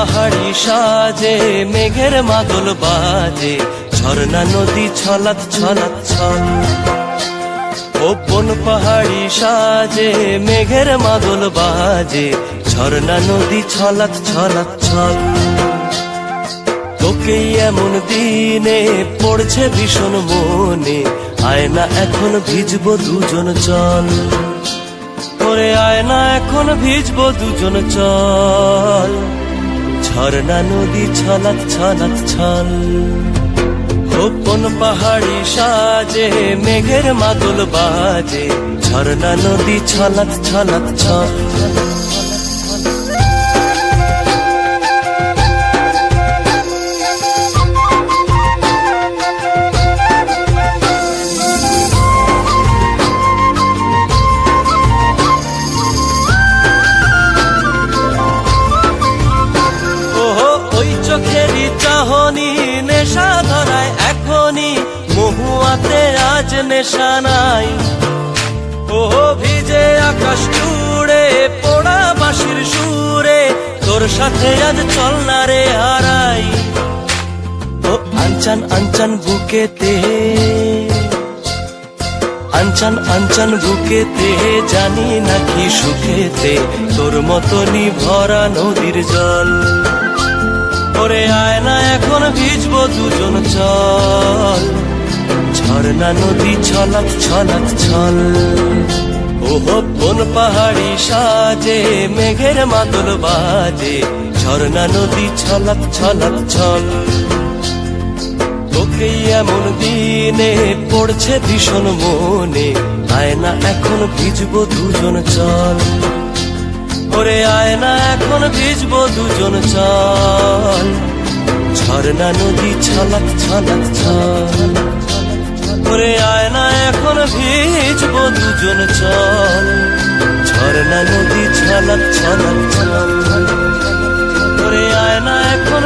পাহাড়ি সাজে মেঘের মাদল বাজে, ঝর্ণা নদী ছলাৎ ছলাৎ ছল। কোন পাহাড়ি সাজে মেঘের মাদল বাজে, ঝর্ণা নদী ছলাৎ ছলাৎ ছল। তোকে এমন দিনে পড়ছে ভীষণ মনে, আয় না এখন ভিজবো দুজন চল। ওরে আয় না এখন ভিজবো দুজন চল, ঝর্ণা নদী ছলাৎ ছলাৎ ছল। কোন পাহাড়ি সাজে মেঘের মাদল বাজে, ঝর্ণা নদী ছলাৎ ছলাৎ ছল। চোখেরই চাহনি নেশা ধরায় এখনই, মহুয়াতে আজ নেশা নাই। ও ভিজে আকাশ জুড়ে পোড়া বাঁশির সুরে, তোর সাথে আজ চল না রে হারাই। ও আনচান আনচান বুকেতে, আনচান আনচান বুকেতে, জানি নাকি সুখেতে তোর মতনই ভরা নদীর জল। ওরে আয় না এখন ভিজবো দুজন চল, ঝর্ণা নদী ছলাৎ ছলাৎ ছল। ওহো কোন পাহাড়ি সাজে মেঘের মাদল বাজে, ঝর্ণা নদী ছলাৎ ছলাৎ ছল। তোকে এমন দিনে পড়ছে ভীষণ মনে, আয় না এখন ভিজবো দুজন চল। ওরে আয় না এখন ভিজবো দুজন চল, ঝর্ণা নদী ছলাৎ ছলাৎ ছল। ওরে আয় না এখন ভিজবো দুজন চল, ঝর্ণা নদী ছলাৎ ছলাৎ ছল। ওরে আয় না এখন